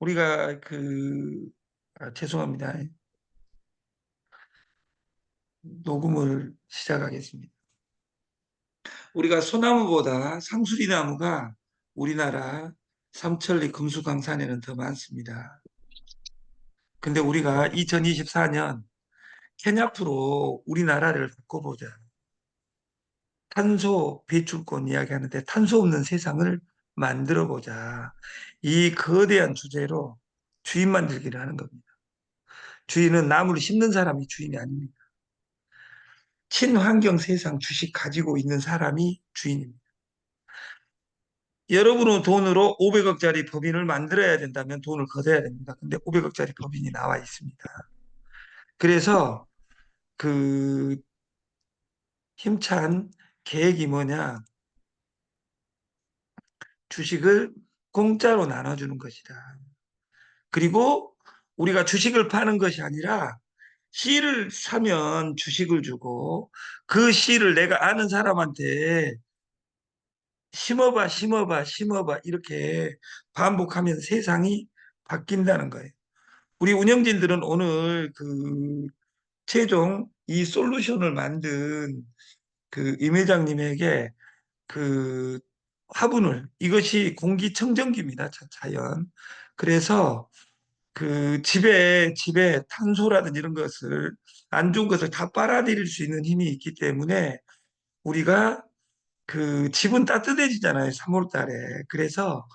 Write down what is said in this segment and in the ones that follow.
우리가 죄송합니다. 녹음을 시작하겠습니다. 우리가 소나무보다 상수리나무가 우리나라 삼천리 금수강산에는 더 많습니다. 근데 우리가 2024년 케냐프로 우리나라를 바꿔보자. 탄소 배출권 이야기하는데 탄소 없는 세상을 만들어보자. 이 거대한 주제로 주인 만들기를 하는 겁니다. 주인은 나무를 심는 사람이 주인이 아닙니다. 친환경 세상 주식 가지고 있는 사람이 주인입니다. 여러분의 돈으로 500억짜리 법인을 만들어야 된다면 돈을 걷어야 됩니다. 근데 500억짜리 법인이 나와 있습니다. 그래서 그 힘찬 계획이 뭐냐? 주식을 공짜로 나눠주는 것이다. 그리고 우리가 주식을 파는 것이 아니라 씨를 사면 주식을 주고 그 씨를 내가 아는 사람한테 심어봐, 심어봐, 심어봐 이렇게 반복하면 세상이 바뀐다는 거예요. 우리 운영진들은 오늘 최종 이 솔루션을 만든 임 회장님에게 그 화분을 이것이 공기청정기입니다. 자연. 그래서 집에 탄소라든지 이런 것을 안 좋은 것을 다 빨아들일 수 있는 힘이 있기 때문에 우리가 집은 따뜻해지잖아요. 3월 달에. 그래서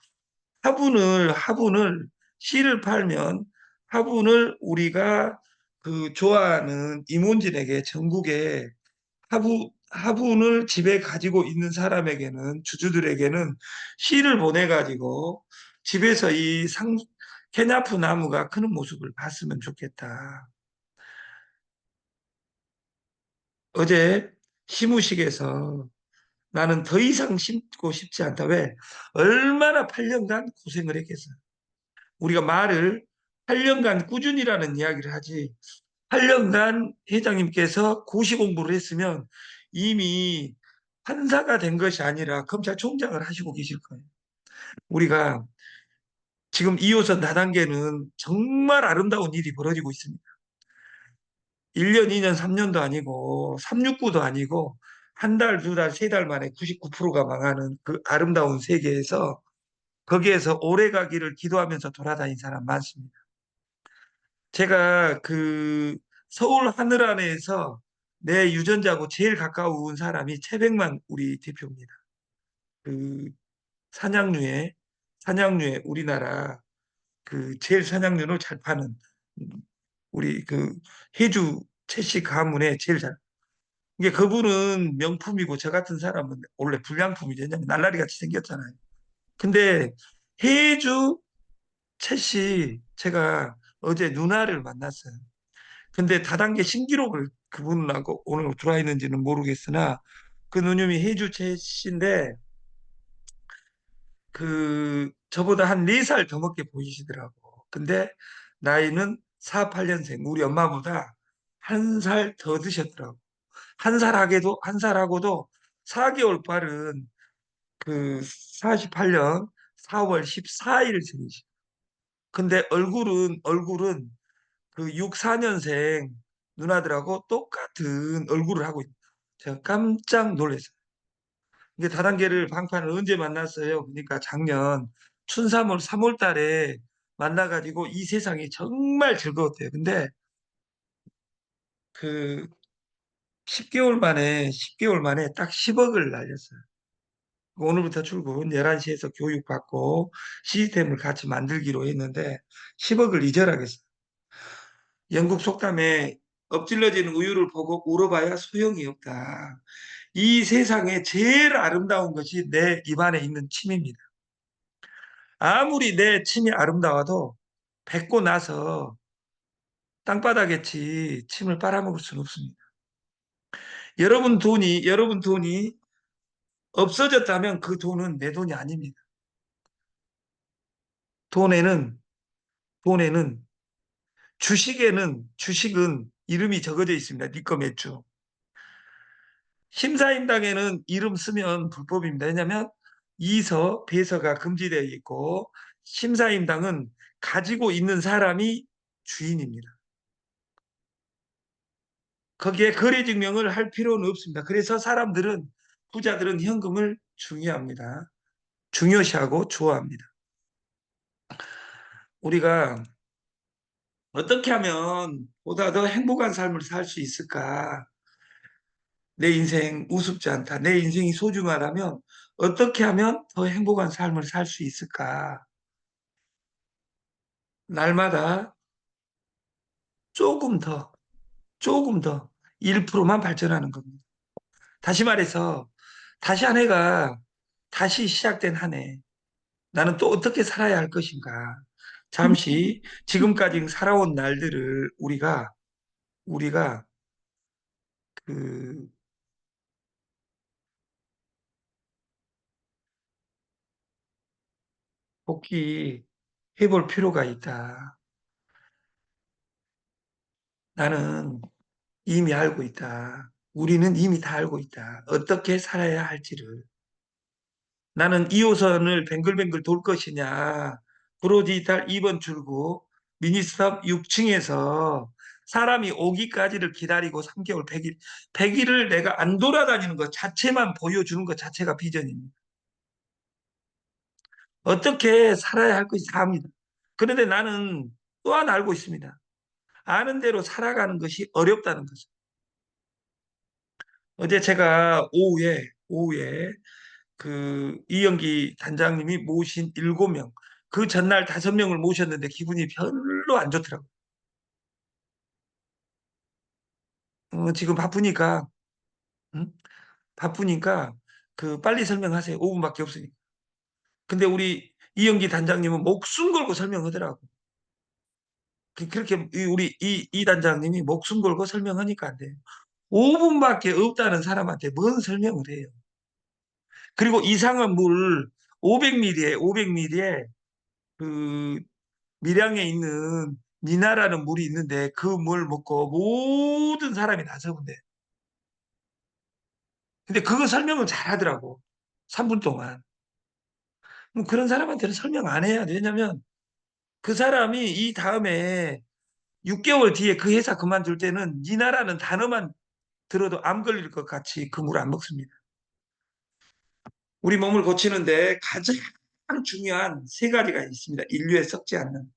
화분을 씨를 팔면 화분을 우리가 좋아하는 임원진에게 전국에 화분을 집에 가지고 있는 사람에게는 주주들에게는 씨를 보내가지고 집에서 케냐프 나무가 크는 모습을 봤으면 좋겠다. 어제 시무식에서 나는 더 이상 심고 싶지 않다. 왜? 얼마나 8년간 고생을 했겠어. 우리가 말을 8년간 꾸준히라는 이야기를 하지 8년간 회장님께서 고시 공부를 했으면 이미 판사가 된 것이 아니라 검찰총장을 하시고 계실 거예요. 우리가 지금 2호선 다단계는 정말 아름다운 일이 벌어지고 있습니다. 1년, 2년, 3년도 아니고 369도 아니고 한 달, 두 달, 세 달 만에 99%가 망하는 그 아름다운 세계에서 거기에서 오래 가기를 기도하면서 돌아다닌 사람 많습니다. 제가 서울 하늘안에서 내 유전자하고 제일 가까운 사람이 최백만 우리 대표입니다. 그 산양류에 우리나라 제일 산양류를 잘 파는 우리 해주 채식 가문에 제일 잘. 이게 그분은 명품이고 저 같은 사람은 원래 불량품이죠. 왜냐면 날라리 같이 생겼잖아요. 근데 해주 채씨 제가 어제 누나를 만났어요. 근데 다단계 신기록을 그분하고 오늘 들어와 있는지는 모르겠으나 그 누님이 해주 채씨인데 저보다 한 4살 더 먹게 보이시더라고. 근데 나이는 48년생 우리 엄마보다 한 살 더 드셨더라고. 한 살하고도 4개월 빠른 48년 4월 14일 생이시. 근데 얼굴은 64년생 누나들하고 똑같은 얼굴을 하고 있다. 제가 깜짝 놀랐어요. 이게 다단계를 방판을 언제 만났어요? 그러니까 작년 춘3월 3월 달에 만나가지고 이 세상이 정말 즐거웠대요. 근데 그 10개월 만에 딱 10억을 날렸어요. 오늘부터 출근 11시에서 교육받고 시스템을 같이 만들기로 했는데 10억을 이절하겠어요. 영국 속담에 엎질러진 우유를 보고 울어봐야 소용이 없다. 이 세상에 제일 아름다운 것이 내 입안에 있는 침입니다. 아무리 내 침이 아름다워도 뱉고 나서 땅바닥에 침을 빨아먹을 수는 없습니다. 여러분 돈이 없어졌다면 그 돈은 내 돈이 아닙니다. 돈에는, 돈에는, 주식은 이름이 적어져 있습니다. 니꺼 매주. 심사임당에는 이름 쓰면 불법입니다. 왜냐하면 이서, 배서가 금지되어 있고 심사임당은 가지고 있는 사람이 주인입니다. 거기에 거래 증명을 할 필요는 없습니다. 그래서 사람들은 부자들은 현금을 중요합니다. 중요시하고 좋아합니다. 우리가 어떻게 하면 보다 더 행복한 삶을 살 수 있을까? 내 인생 우습지 않다. 내 인생이 소중하다면 어떻게 하면 더 행복한 삶을 살 수 있을까? 날마다 조금 더, 조금 더 1%만 발전하는 겁니다. 다시 말해서 다시 한 해가 다시 시작된 한 해. 나는 또 어떻게 살아야 할 것인가? 잠시 지금까지 살아온 날들을 우리가 그 복귀해 볼 필요가 있다. 나는 이미 알고 있다. 우리는 이미 다 알고 있다. 어떻게 살아야 할지를. 나는 2호선을 뱅글뱅글 돌 것이냐. 브로디탈 2번 출구 미니스탑 6층에서 사람이 오기까지를 기다리고 3개월, 100일, 100일을 내가 안 돌아다니는 것 자체만 보여주는 것 자체가 비전입니다. 어떻게 살아야 할 것이 다입니다. 그런데 나는 또 하나 알고 있습니다. 아는 대로 살아가는 것이 어렵다는 것을. 어제 제가 오후에 그 이영기 단장님이 모신 7명, 그 전날 5명을 모셨는데 기분이 별로 안 좋더라고요. 지금 바쁘니까, 응? 바쁘니까 그 빨리 설명하세요. 5분밖에 없으니까. 근데 우리 이영기 단장님은 목숨 걸고 설명하더라고. 그렇게 우리 이 단장님이 목숨 걸고 설명하니까 안 돼요. 5분밖에 없다는 사람한테 뭔 설명을 해요. 그리고 이상한 물 500ml에 500ml에 그 밀양에 있는 니나라는 물이 있는데 그 물 먹고 모든 사람이 다 적은데. 근데 그거 설명을 잘 하더라고. 3분 동안. 뭐 그런 사람한테는 설명 안 해야 돼. 왜냐면 그 사람이 이 다음에 6개월 뒤에 그 회사 그만둘 때는 니나라는 단어만 들어도 암 걸릴 것 같이 그 물 안 먹습니다. 우리 몸을 고치는데 가장 중요한 3가지가 있습니다. 인류에 썩지 않는.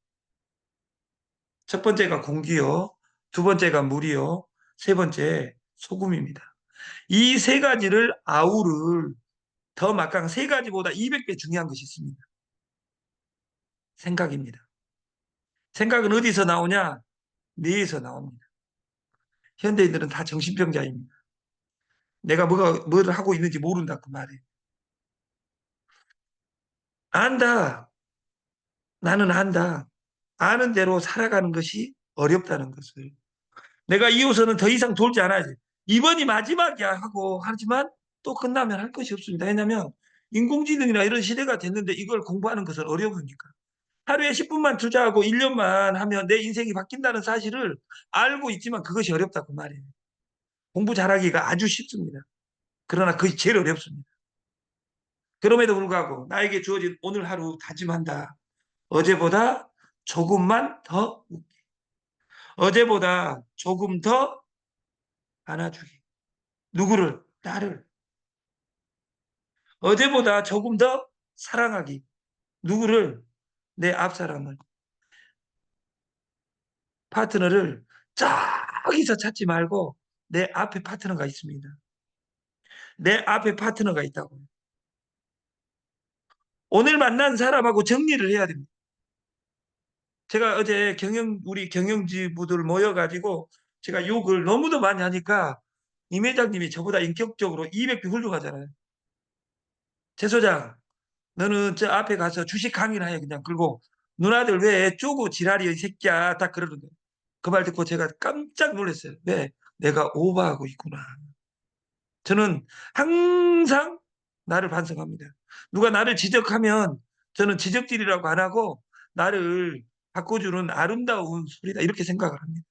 첫 번째가 공기요. 두 번째가 물이요. 세 번째 소금입니다. 이 3가지를 아우를 더 막강 3가지보다 200배 중요한 것이 있습니다. 생각입니다. 생각은 어디서 나오냐? 뇌에서 나옵니다. 현대인들은 다 정신병자입니다. 내가 뭐를 하고 있는지 모른다 그 말이에요. 안다. 나는 안다. 아는 대로 살아가는 것이 어렵다는 것을. 내가 이호선은 더 이상 돌지 않아야지. 이번이 마지막이야 하고 하지만 또 끝나면 할 것이 없습니다. 왜냐하면 인공지능이나 이런 시대가 됐는데 이걸 공부하는 것은 어려우니까. 하루에 10분만 투자하고 1년만 하면 내 인생이 바뀐다는 사실을 알고 있지만 그것이 어렵다고 말이에요. 공부 잘하기가 아주 쉽습니다. 그러나 그것이 제일 어렵습니다. 그럼에도 불구하고 나에게 주어진 오늘 하루 다짐한다. 어제보다 조금만 더 어제보다 조금 더 안아주기. 누구를? 나를. 어제보다 조금 더 사랑하기. 누구를? 내 앞사람을. 파트너를 저기서 찾지 말고 내 앞에 파트너가 있습니다. 내 앞에 파트너가 있다고. 오늘 만난 사람하고 정리를 해야 됩니다. 제가 어제 우리 경영지부들 모여가지고 제가 욕을 너무도 많이 하니까 임 회장님이 저보다 인격적으로 200배 훌륭하잖아요. 제 소장, 너는 저 앞에 가서 주식 강의를 해 그냥. 그리고 누나들 왜 쪼고 지랄이야 이 새끼야 딱 그러는 거예요. 그 말 듣고 제가 깜짝 놀랐어요. 왜? 내가 오버하고 있구나. 저는 항상 나를 반성합니다. 누가 나를 지적하면 저는 지적질이라고 안 하고 나를 바꿔주는 아름다운 소리다 이렇게 생각을 합니다.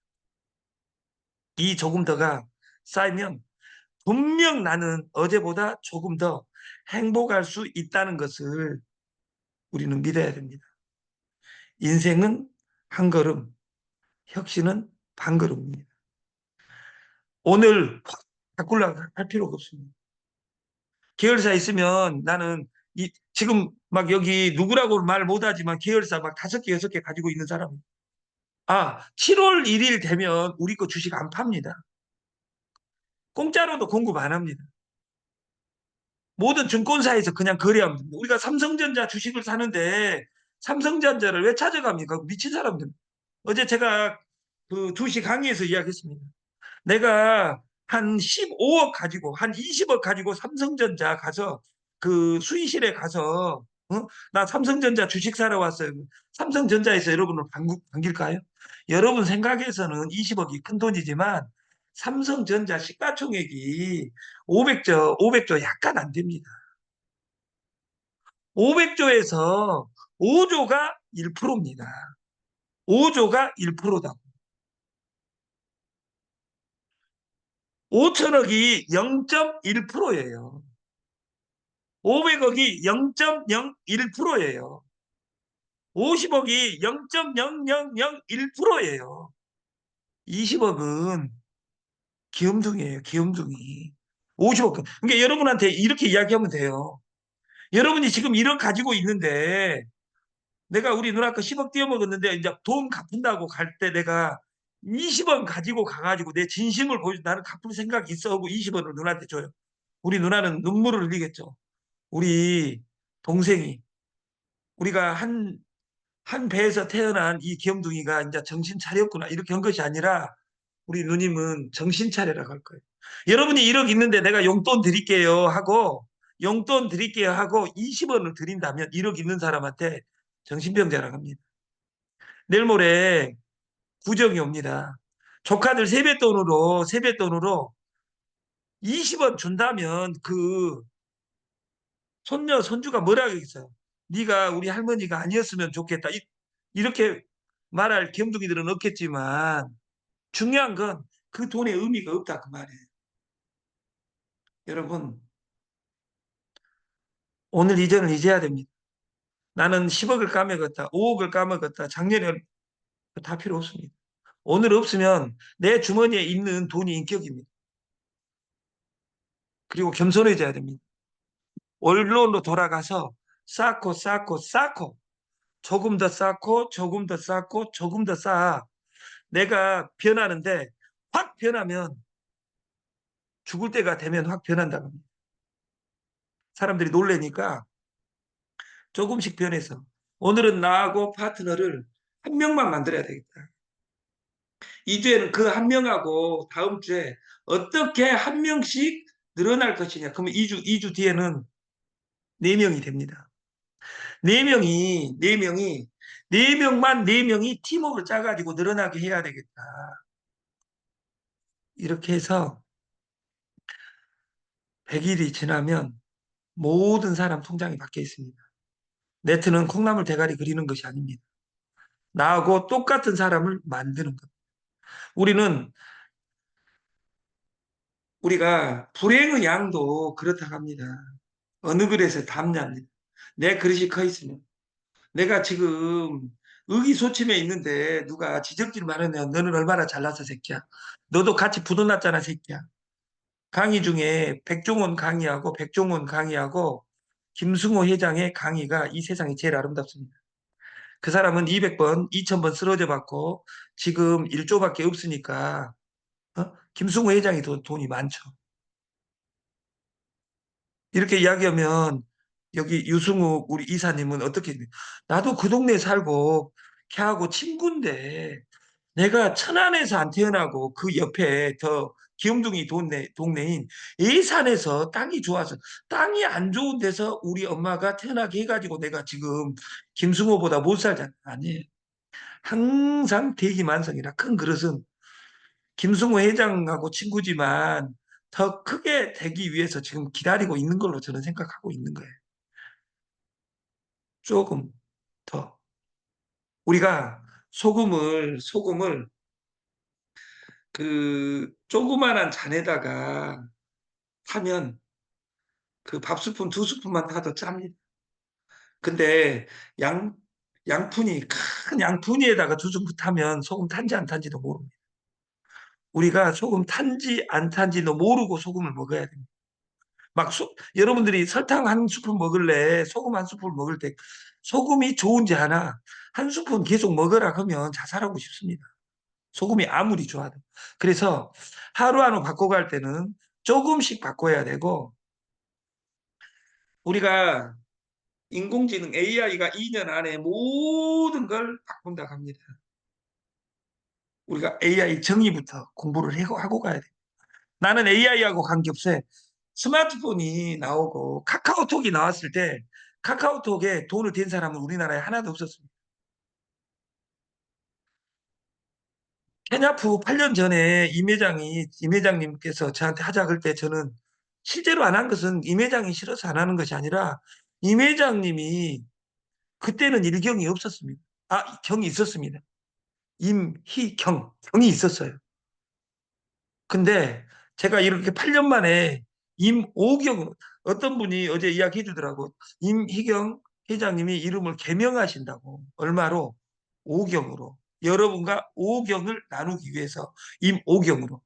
이 조금 더가 쌓이면 분명 나는 어제보다 조금 더 행복할 수 있다는 것을 우리는 믿어야 됩니다. 인생은 한 걸음, 혁신은 반 걸음입니다. 오늘 바꾸려고 할 필요가 없습니다. 계열사 있으면 나는 지금 막 여기 누구라고 말 못하지만 계열사 막 5개, 6개 가지고 있는 사람입니다. 7월 1일 되면 우리 거 주식 안 팝니다. 공짜로도 공급 안 합니다. 모든 증권사에서 그냥 거래합니다. 우리가 삼성전자 주식을 사는데 삼성전자를 왜 찾아갑니까? 미친 사람들. 어제 제가 그 2시 강의에서 이야기했습니다. 내가 한 15억 가지고 한 20억 가지고 삼성전자 가서 그 수의실에 가서 나 삼성전자 주식 사러 왔어요. 삼성전자에서 여러분을 반길까요? 여러분 생각에서는 20억이 큰 돈이지만 삼성전자 시가총액이 500조 약간 안 됩니다. 500조에서 5조가 1%입니다. 5조가 1%다. 5천억이 0.1%예요. 500억이 0.01%예요. 50억이 0.0001%예요. 20억은 귀염둥이에요, 귀염둥이. 50억. 그러니까 여러분한테 이렇게 이야기하면 돼요. 여러분이 지금 1억 가지고 있는데 내가 우리 누나 거 10억 띄어먹었는데 이제 돈 갚는다고 갈 때 내가 20원 가지고 가가지고 내 진심을 보여줘. 나는 갚을 생각이 있어 하고 20원을 누나한테 줘요. 우리 누나는 눈물을 흘리겠죠. 우리 동생이 우리가 한 배에서 태어난 이 귀염둥이가 이제 정신 차렸구나 이렇게 한 것이 아니라 우리 누님은 정신 차려라고 할 거예요. 여러분이 1억 있는데 내가 용돈 드릴게요 하고 용돈 드릴게요 하고 20원을 드린다면 1억 있는 사람한테 정신병자라고 합니다. 내일 모레 구정이 옵니다. 조카들 세뱃돈으로 20원 준다면 그 손녀 손주가 뭐라 하겠어요. 네가 우리 할머니가 아니었으면 좋겠다. 이렇게 말할 겸둥이들은 없겠지만 중요한 건 그 돈의 의미가 없다 그 말이에요. 여러분 오늘 이전을 잊어야 됩니다. 나는 10억을 까먹었다. 5억을 까먹었다. 작년에 다 필요 없습니다. 오늘 없으면 내 주머니에 있는 돈이 인격입니다. 그리고 겸손해져야 됩니다. 원론으로 돌아가서 쌓고 조금 더 쌓고 조금 더 쌓고 조금 더 쌓아. 내가 변하는데 확 변하면 죽을 때가 되면 확 변한다고 합니다. 사람들이 놀래니까 조금씩 변해서 오늘은 나하고 파트너를 한 명만 만들어야 되겠다. 2주에는 그 한 명하고 다음 주에 어떻게 한 명씩 늘어날 것이냐. 그러면 2주 뒤에는 4명이 됩니다. 4명이 팀워크를 짜가지고 늘어나게 해야 되겠다. 이렇게 해서 100일이 지나면 모든 사람 통장이 바뀌어 있습니다. 네트는 콩나물 대가리 그리는 것이 아닙니다. 나하고 똑같은 사람을 만드는 것. 우리가 불행의 양도 그렇다고 합니다. 어느 그릇에 담냐입니다. 내 그릇이 커 있으면. 내가 지금 의기소침해 있는데 누가 지적질 말하면 너는 얼마나 잘나서 새끼야. 너도 같이 부도났잖아 새끼야. 강의 중에 백종원 강의하고 김승호 회장의 강의가 이 세상에 제일 아름답습니다. 그 사람은 200번, 2000번 쓰러져 봤고 지금 1조밖에 없으니까 김승호 회장이 돈이 많죠. 이렇게 이야기하면 여기 유승욱 우리 이사님은 어떻게 나도 그 동네에 살고 걔하고 친구인데 내가 천안에서 안 태어나고 그 옆에 더 기욤둥이 동네인 예산에서 땅이 좋아서 땅이 안 좋은 데서 우리 엄마가 태어나게 해가지고 내가 지금 김승호보다 못 살잖아. 아니에요. 항상 대기만성이라 큰 그릇은 김승호 회장하고 친구지만 더 크게 되기 위해서 지금 기다리고 있는 걸로 저는 생각하고 있는 거예요. 조금 더. 우리가 소금을 그 조그만한 잔에다가 타면 그 밥 스푼 2스푼만 타도 짭니다. 근데 양, 양푼이 큰 양푼이에다가 두둑 타면 소금 탄지 안 탄지도 모릅니다. 우리가 소금 탄지 안 탄지도 모르고 소금을 먹어야 됩니다. 여러분들이 설탕 한 스푼 먹을래 소금 한 스푼 먹을 때 소금이 좋은지 하나 한 스푼 계속 먹으라 하면 자살하고 싶습니다. 소금이 아무리 좋아도. 그래서 하루하루 바꿔갈 때는 조금씩 바꿔야 되고 우리가 인공지능 AI가 2년 안에 모든 걸 바꾼다 합니다. 우리가 AI 정의부터 공부를 하고 가야 돼. 나는 AI하고 관계없어요. 스마트폰이 나오고 카카오톡이 나왔을 때 카카오톡에 돈을 댄 사람은 우리나라에 하나도 없었습니다. 케냐프 8년 전에 임 회장님께서 저한테 하자 그럴 때 저는 실제로 안 한 것은 임 회장이 싫어서 안 하는 것이 아니라 임 회장님이 그때는 일경이 없었습니다. 경이 있었습니다. 경이 있었어요. 근데 제가 이렇게 8년 만에 임오경, 어떤 분이 어제 이야기해 주더라고. 임희경 회장님이 이름을 개명하신다고. 얼마로? 오경으로. 여러분과 오경을 나누기 위해서 임오경으로.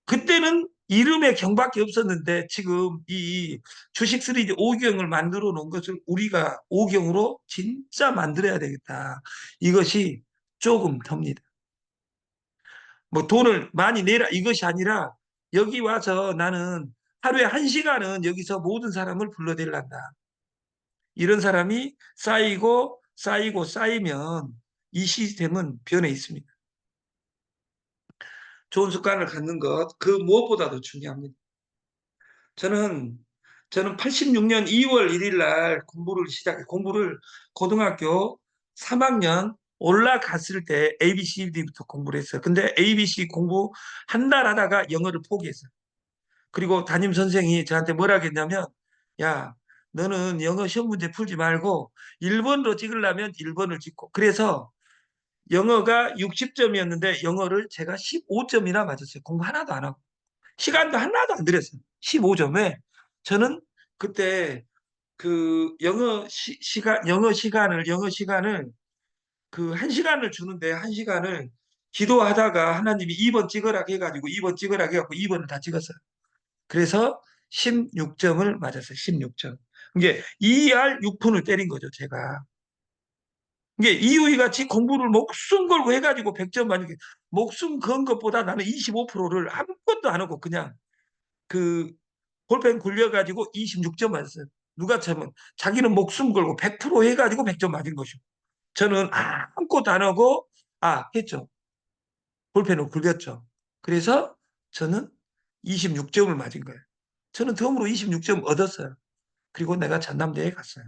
그때는 이름에 경밖에 없었는데 지금 이 주식 시리즈 오경을 만들어 놓은 것을 우리가 오경으로 진짜 만들어야 되겠다. 이것이 조금 덥니다. 뭐 돈을 많이 내라 이것이 아니라 여기 와서 나는 하루에 1시간은 여기서 모든 사람을 불러들란다. 이런 사람이 쌓이고 쌓이고 쌓이면 이 시스템은 변해 있습니다. 좋은 습관을 갖는 것, 그 무엇보다도 중요합니다. 저는 저는 86년 2월 1일 날 공부를 고등학교 3학년 올라갔을 때 ABCD부터 공부를 했어요. 근데 ABC 공부 한 달 하다가 영어를 포기했어요. 그리고 담임 선생이 저한테 뭐라 했냐면, 야, 너는 영어 시험 문제 풀지 말고 1번으로 찍으려면 1번을 찍고. 그래서 영어가 60점이었는데 영어를 제가 15점이나 맞았어요. 공부 하나도 안 하고. 시간도 하나도 안 들였어요. 15점에. 저는 그때 그 영어 시간을 그 1시간을 주는데 1시간을 기도하다가 하나님이 2번 찍으라 해가지고 2번 찍으라 해가지고 2번을 다 찍었어요. 그래서 16점을 맞았어요. 16점. 이게 2R 6푼을 때린 거죠, 제가. 이게 이유희 같이 공부를 목숨 걸고 해가지고 100점 맞는 게 목숨 건 것보다 나는 25%를 아무것도 안 하고 그냥 그 볼펜 굴려가지고 26점 맞았어요. 누가 참면 자기는 목숨 걸고 100% 해가지고 100점 맞은 것이고 저는 아무것도 안 하고 했죠. 볼펜을 굴렸죠. 그래서 저는 26점을 맞은 거예요. 저는 덤으로 26점 얻었어요. 그리고 내가 전남대에 갔어요.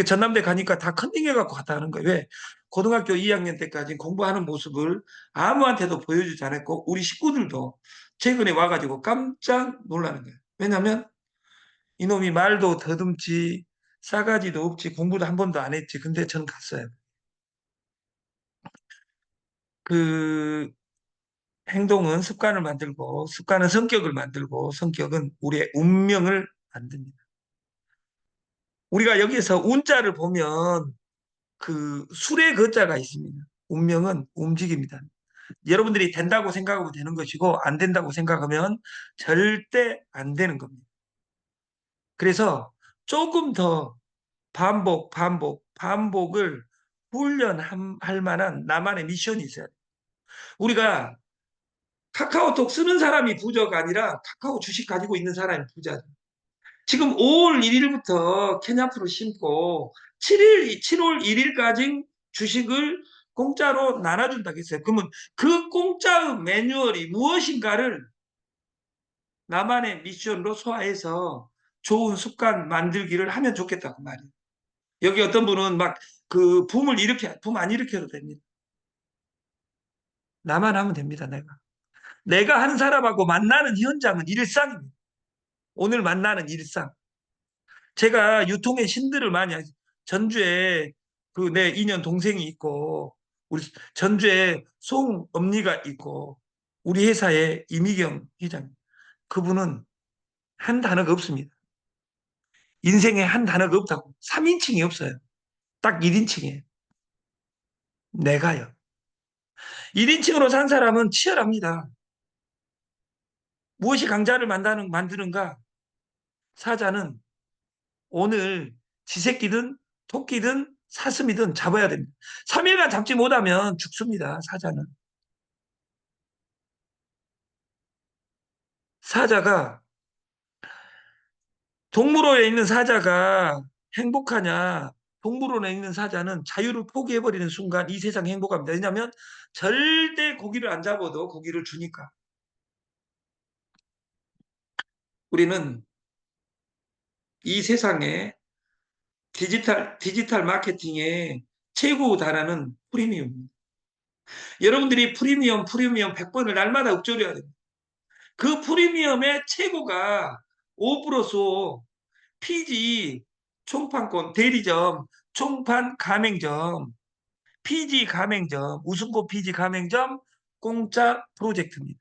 전남대 가니까 다 컨닝해갖고 갔다는 거예요. 왜? 고등학교 2학년 때까지 공부하는 모습을 아무한테도 보여주지 않았고 우리 식구들도 최근에 와가지고 깜짝 놀라는 거예요. 왜냐하면 이놈이 말도 더듬지 싸가지도 없지 공부도 한 번도 안 했지. 근데 저는 갔어요. 그 행동은 습관을 만들고 습관은 성격을 만들고 성격은 우리의 운명을 만듭니다. 우리가 여기서 운자를 보면 그 술의 거자가 있습니다. 운명은 움직입니다. 여러분들이 된다고 생각하면 되는 것이고 안 된다고 생각하면 절대 안 되는 겁니다. 그래서 조금 더 반복을 훈련할 만한 나만의 미션이 있어요. 우리가 카카오톡 쓰는 사람이 부자가 아니라 카카오 주식 가지고 있는 사람이 부자죠. 지금 5월 1일부터 케냐프를 심고 7월 1일까지 주식을 공짜로 나눠준다고 했어요. 그러면 그 공짜의 매뉴얼이 무엇인가를 나만의 미션으로 소화해서 좋은 습관 만들기를 하면 좋겠다고 말이에요. 여기 어떤 분은 막 그 붐 안 일으켜도 됩니다. 나만 하면 됩니다, 내가. 내가 한 사람하고 만나는 현장은 일상입니다. 오늘 만나는 일상. 제가 유통의 신들을 많이 전주에 그 내 인연 동생이 있고 우리 전주에 송엄니가 있고 우리 회사에 이미경 회장 그분은 한 단어가 없습니다. 인생에 한 단어가 없다고 3인칭이 없어요. 딱 1인칭이에요. 내가요. 1인칭으로 산 사람은 치열합니다. 무엇이 강자를 만드는가? 사자는 오늘 쥐새끼든 토끼든 사슴이든 잡아야 됩니다. 3일간 잡지 못하면 죽습니다. 사자는. 사자가 동물원에 있는 사자가 행복하냐? 동물원에 있는 사자는 자유를 포기해버리는 순간 이 세상이 행복합니다. 왜냐하면 절대 고기를 안 잡아도 고기를 주니까. 우리는 이 세상에 디지털 마케팅의 최고 단어는 프리미엄입니다. 여러분들이 프리미엄 100번을 날마다 읊조려야 됩니다. 그 프리미엄의 최고가 5+5 PG 총판권 대리점 총판 가맹점 PG 가맹점 우승고 PG 가맹점 공짜 프로젝트입니다.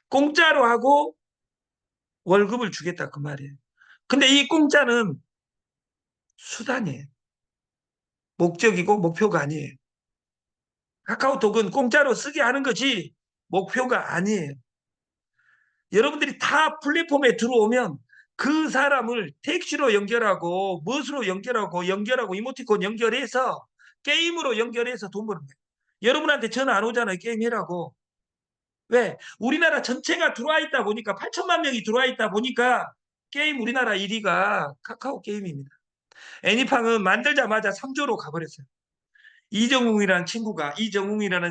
공짜로 하고 월급을 주겠다 그 말이에요. 근데 이 공짜는 수단이에요. 목적이고 목표가 아니에요. 카카오톡은 공짜로 쓰게 하는 거지 목표가 아니에요. 여러분들이 다 플랫폼에 들어오면 그 사람을 택시로 연결하고 무엇으로 연결하고 이모티콘 연결해서 게임으로 연결해서 돈 버는 거예요. 여러분한테 전화 안 오잖아요. 게임해라고. 왜? 우리나라 전체가 들어와 있다 보니까 8천만 명이 들어와 있다 보니까 게임 우리나라 1위가 카카오 게임입니다. 애니팡은 만들자마자 3조로 가버렸어요. 이정웅이라는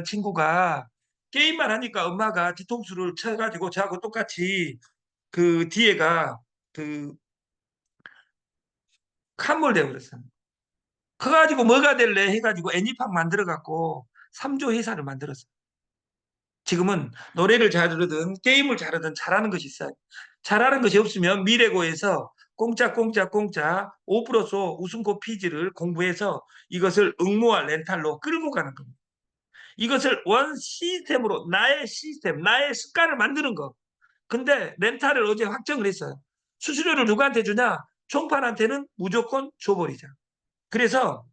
친구가 게임만 하니까 엄마가 뒤통수를 쳐가지고 저하고 똑같이 그 뒤에가 그 칸몰되어 버렸어요. 커가지고 뭐가 될래 해가지고 애니팡 만들어갖고 3조 회사를 만들었어요. 지금은 노래를 잘하든 게임을 잘하든 잘하는 것이 있어요. 잘하는 것이 없으면 미래고에서 공짜 5+5 우승고 피지를 공부해서 이것을 응모와 렌탈로 끌고 가는 겁니다. 이것을 원 시스템으로 나의 습관을 만드는 거. 근데 렌탈을 어제 확정을 했어요. 수수료를 누구한테 주냐? 총판한테는 무조건 줘버리자. 그래서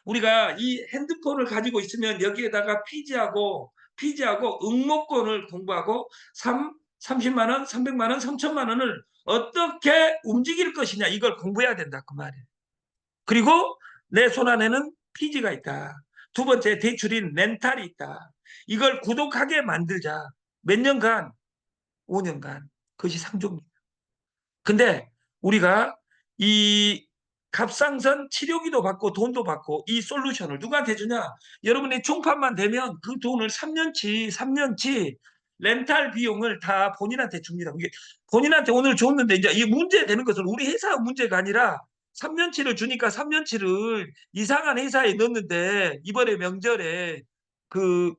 우리가 이 핸드폰을 가지고 있으면 여기에다가 피지하고 응모권을 공부하고 30만 원, 300만 원, 3천만 원을 어떻게 움직일 것이냐 이걸 공부해야 된다 그 말이에요. 그리고 내 손안에는 피지가 있다. 두 번째 대출인 렌탈이 있다. 이걸 구독하게 만들자. 몇 년간? 5년간. 그것이 상조입니다. 근데 우리가 이 갑상선 치료기도 받고 돈도 받고 이 솔루션을 누구한테 주냐? 여러분이 총판만 되면 그 돈을 3년치 렌탈 비용을 다 본인한테 줍니다. 이게 본인한테 오늘 줬는데 이제 이 문제 되는 것은 우리 회사 문제가 아니라 3년치를 주니까 3년치를 이상한 회사에 넣었는데 이번에 명절에 그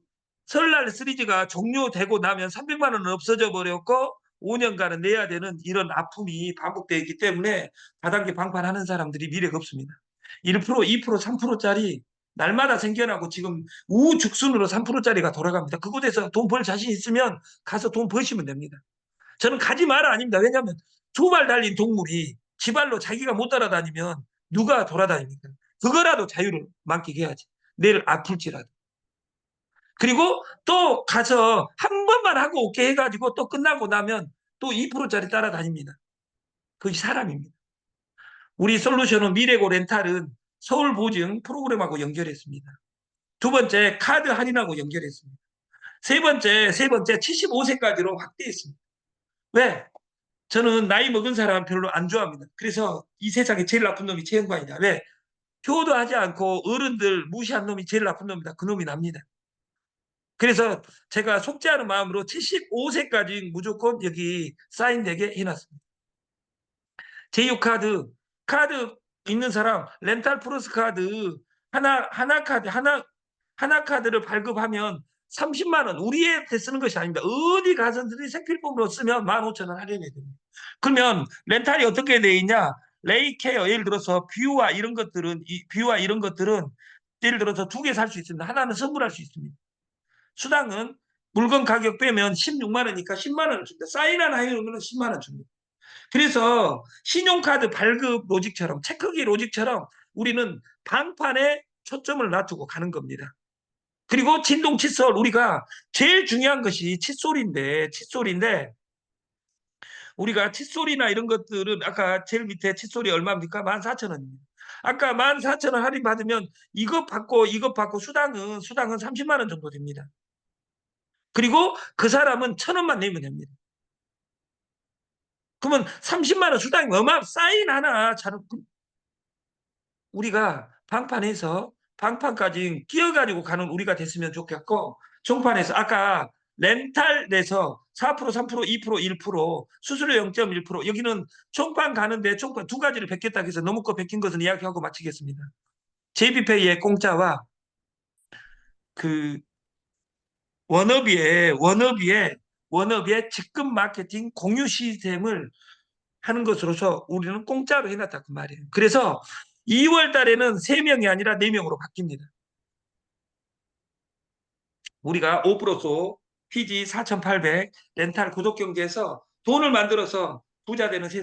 설날 시리즈가 종료되고 나면 300만 원은 없어져 버렸고 5년간은 내야 되는 이런 아픔이 반복되어 있기 때문에 다단계 방판하는 사람들이 미래가 없습니다. 1%, 2%, 3%짜리 날마다 생겨나고 지금 우죽순으로 3%짜리가 돌아갑니다. 그곳에서 돈 벌 자신 있으면 가서 돈 버시면 됩니다. 저는 가지 마라 아닙니다. 왜냐하면 두 발 달린 동물이 지발로 자기가 못 따라다니면 누가 돌아다닙니까? 그거라도 자유를 만끽해야지. 내일 아플지라도. 그리고 또 가서 한 번만 하고 오케이 해가지고 또 끝나고 나면 또 2%짜리 따라다닙니다. 그것이 사람입니다. 우리 솔루션은 미래고 렌탈은 서울보증 프로그램하고 연결했습니다. 두 번째 카드 할인하고 연결했습니다. 세 번째 75세까지로 확대했습니다. 왜? 저는 나이 먹은 사람 별로 안 좋아합니다. 그래서 이 세상에 제일 나쁜 놈이 최영관이다. 왜? 효도 하지 않고 어른들 무시한 놈이 제일 나쁜 놈이다. 그 놈이 납니다. 그래서 제가 속죄하는 마음으로 75세까지 무조건 여기 사인되게 해놨습니다. 제휴카드 있는 사람 렌탈 플러스 카드 하나 카드를 발급하면 30만 원 우리한테 쓰는 것이 아닙니다. 어디 가서든지 생필품으로 쓰면 15,000원 할인해 됩니다. 그러면 렌탈이 어떻게 돼 있냐? 레이케어 예를 들어서 뷰와 이런 것들은 예를 들어서 2개 살 수 있습니다. 하나는 선물할 수 있습니다. 수당은 물건 가격 빼면 16만 원이니까 10만 원을 줍니다. 사인한 하이로는 10만 원 줍니다. 그래서 신용카드 발급 로직처럼 체크기 로직처럼 우리는 방판에 초점을 놔두고 가는 겁니다. 그리고 진동 칫솔 우리가 제일 중요한 것이 칫솔인데 우리가 칫솔이나 이런 것들은 아까 제일 밑에 칫솔이 얼마입니까? 14,000원입니다. 아까 14,000원 할인 받으면 이것 받고 수당은 30만 원 정도 됩니다. 그리고 그 사람은 1,000원만 내면 됩니다. 그러면 30만 원 수당이 사인 하나 우리가 방판까지 끼어가지고 가는 우리가 됐으면 좋겠고 종판에서 아까 렌탈에서 4%, 3%, 2%, 1% 수수료 0.1% 여기는 종판 가는데 종판 두 가지를 뵙겠다 해서 너무 거 베낀 것은 이야기하고 마치겠습니다. JB페이의 공짜와 그 워너비의 직급 마케팅 공유 시스템을 하는 것으로서 우리는 공짜로 해놨다 그 말이에요. 그래서 2월 달에는 3명이 아니라 4명으로 바뀝니다. 우리가 5%소 PG 4,800 렌탈 구독경제에서 돈을 만들어서 부자 되는 세상